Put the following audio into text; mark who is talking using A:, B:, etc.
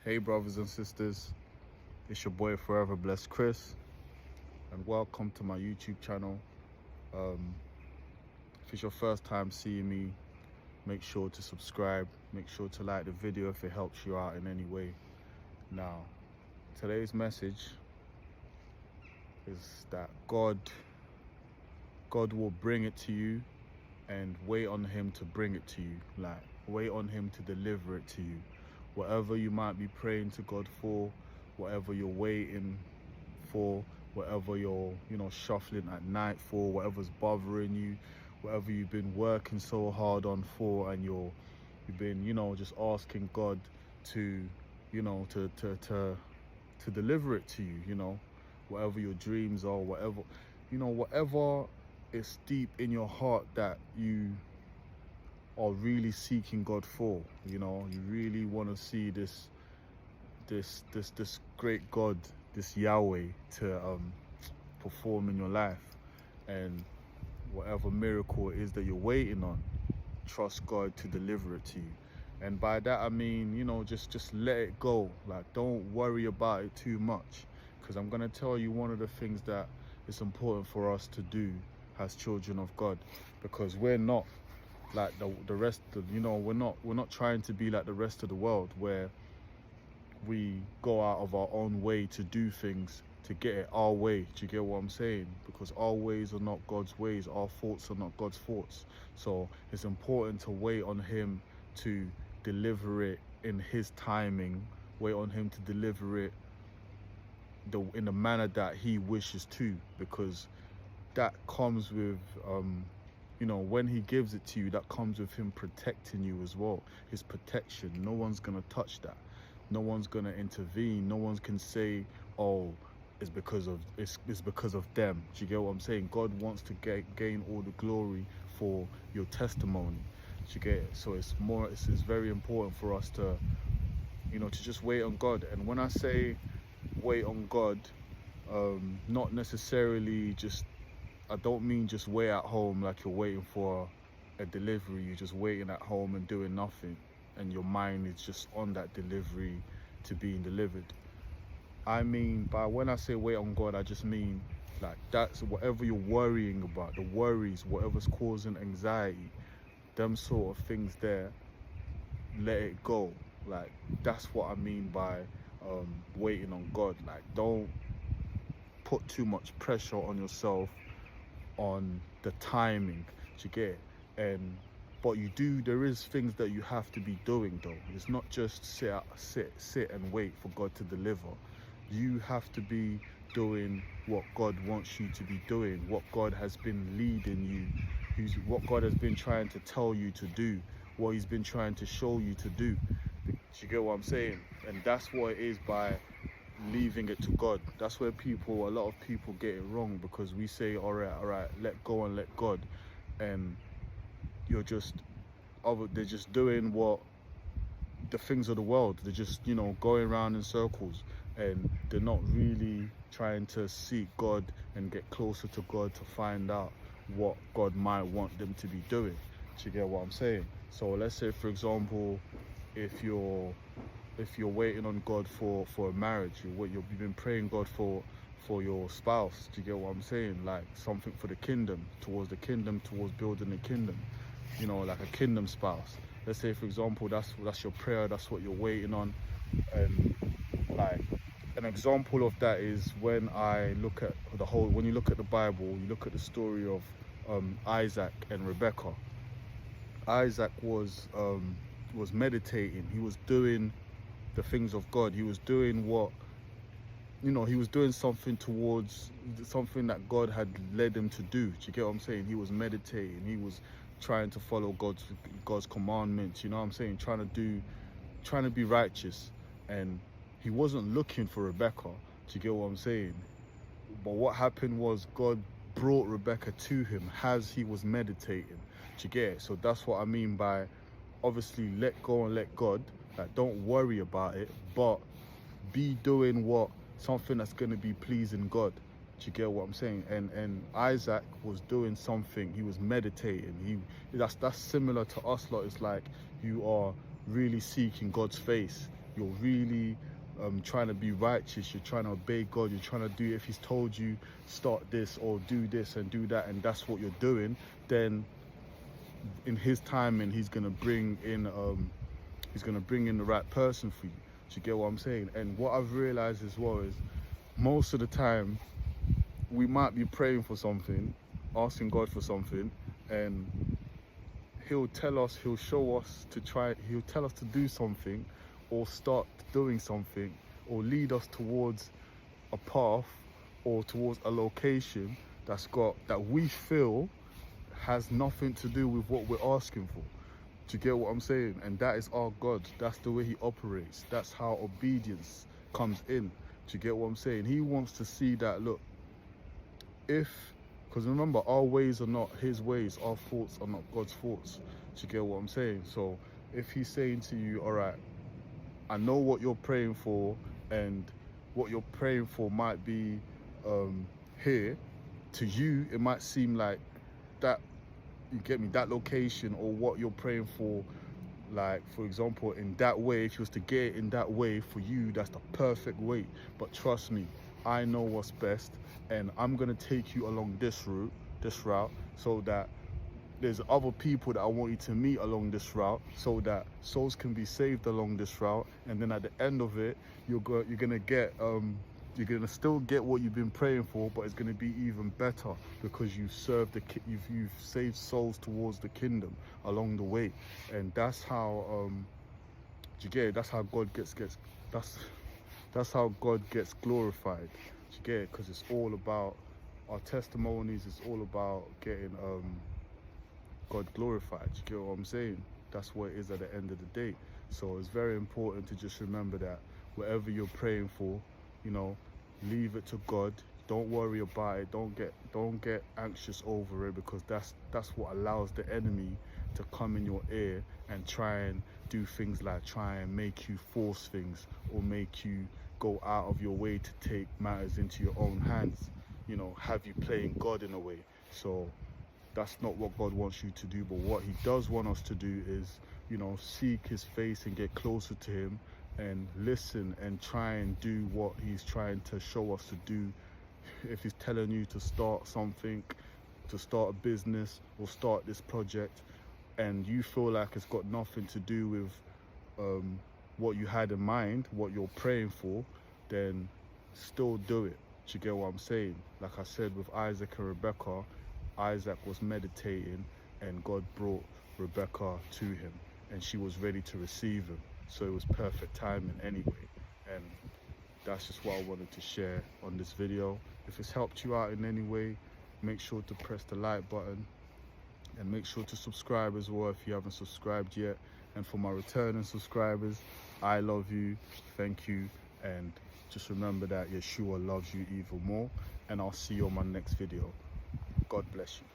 A: Hey brothers and sisters, it's your boy Forever Blessed Chris, and welcome to my YouTube channel. If it's your first time seeing me, make sure to subscribe, make sure to like the video if it helps you out in any way. Now, today's message is that God will bring it to you, and wait on Him to bring it to you. Like, wait on Him to deliver it to you. Whatever you might be praying to God for, whatever you're waiting for, whatever you're, shuffling at night for, whatever's bothering you, whatever you've been working so hard on for, and you've been, just asking God to, to deliver it to you, whatever your dreams are, whatever is deep in your heart that you are really seeking God for. You really want to see this great God, this Yahweh, to perform in your life, and whatever miracle it is that you're waiting on, trust God to deliver it to you. And by that I mean, just let it go. Like, don't worry about it too much, because I'm gonna tell you one of the things that it's important for us to do as children of God, because we're not like the rest of, we're not trying to be like the rest of the world, where we go out of our own way to do things to get it our way. Do you get what I'm saying? Because our ways are not God's ways, our thoughts are not God's thoughts. So it's important to wait on Him to deliver it in His timing, wait on Him to deliver it in the manner that He wishes to, because that comes with when He gives it to you, that comes with Him protecting you as well. His protection. No one's gonna touch that. No one's gonna intervene. No one can say, "Oh, it's because of them." Do you get what I'm saying? God wants to gain all the glory for your testimony. Do you get it? So it's very important for us to, to just wait on God. And when I say wait on God, not necessarily just, I don't mean just wait at home like you're waiting for a delivery. You're just waiting at home and doing nothing, and your mind is just on that delivery to being delivered. I mean, by when I say wait on God, I just mean like that's whatever you're worrying about, the worries, whatever's causing anxiety, them sort of things there, let it go. Like, that's what I mean by waiting on God. Like, don't put too much pressure on yourself on the timing. Do you get it? But there is things that you have to be doing though. It's not just sit and wait for God to deliver. You have to be doing what God wants you to be doing, what God has been leading you, what God has been trying to tell you to do, what He's been trying to show you to do. Do you get what I'm saying? And that's what it is by leaving it to God. That's where a lot of people get it wrong, because we say, all right, let go and let God, and they're just doing what the things of the world. They're just going around in circles, and they're not really trying to seek God and get closer to God to find out what God might want them to be doing. Do you get what I'm saying? So let's say, for example, if you're waiting on God for a marriage, you've been praying God for your spouse. Do you get what I'm saying? Like something for the kingdom, towards building the kingdom, like a kingdom spouse. Let's say, for example, that's your prayer, that's what you're waiting on. And like an example of that is when you look at the Bible, you look at the story of Isaac and Rebecca. Isaac was meditating. He was doing the things of God. He was doing he was doing something towards something that God had led him to do. Do you get what I'm saying? He was meditating. He was trying to follow God's commandments. You know what I'm saying? Trying to be righteous. And he wasn't looking for Rebecca. Do you get what I'm saying? But what happened was God brought Rebecca to him as he was meditating. Do you get it? So that's what I mean by, obviously, let go and let God. Like, don't worry about it, but be doing something that's going to be pleasing God. Do you get what I'm saying? And Isaac was doing something. He was meditating. That's similar to us lot. It's like you are really seeking God's face, you're really trying to be righteous, you're trying to obey God, you're trying to do, if he's told you start this or do this and do that, and that's what you're doing, then in his timing he's gonna bring in the right person for you. Do you get what I'm saying? And what I've realized as well is most of the time we might be praying for something, asking God for something, and he'll tell us, he'll show us to try, he'll tell us to do something or start doing something or lead us towards a path or towards a location that we feel has nothing to do with what we're asking for. Do you get what I'm saying? And that is our God. That's the way he operates. That's how obedience comes in. Do you get what I'm saying? He wants to see that, look, because remember, our ways are not his ways, our thoughts are not God's thoughts. Do you get what I'm saying? So if he's saying to you, all right, I know what you're praying for, and what you're praying for might be here, to you it might seem like that, you get me, that location or what you're praying for, like for example in that way, if you was to get it in that way, for you that's the perfect way. But trust me, I know what's best, and I'm gonna take you along this route, so that there's other people that I want you to meet along this route, so that souls can be saved along this route. And then at the end of it, you're gonna still get what you've been praying for, but it's gonna be even better because you've saved souls towards the kingdom along the way. And that's how you get it? That's how God that's how God gets glorified. You get it? Because it's all about our testimonies. It's all about getting God glorified. You get what I'm saying? That's what it is at the end of the day. So it's very important to just remember that whatever you're praying for, you know, leave it to God. Don't worry about it. Don't get anxious over it, because that's what allows the enemy to come in your ear and try and do things like try and make you force things or make you go out of your way to take matters into your own hands. You know, have you playing God in a way. So that's not what God wants you to do. But what he does want us to do is, you know, seek his face and get closer to him and listen and try and do what he's trying to show us to do. If he's telling you to start something, to start a business or start this project, and you feel like it's got nothing to do with what you had in mind, what you're praying for, then still do it. Do you get what I'm saying? Like I said with Isaac and Rebecca, Isaac was meditating and God brought Rebecca to him and she was ready to receive him. So it was perfect timing anyway. And that's just what I wanted to share on this video. If it's helped you out in any way, make sure to press the like button and make sure to subscribe as well if you haven't subscribed yet. And for my returning subscribers, I love you, thank you, and just remember that Yeshua loves you even more. And I'll see you on my next video. God bless you.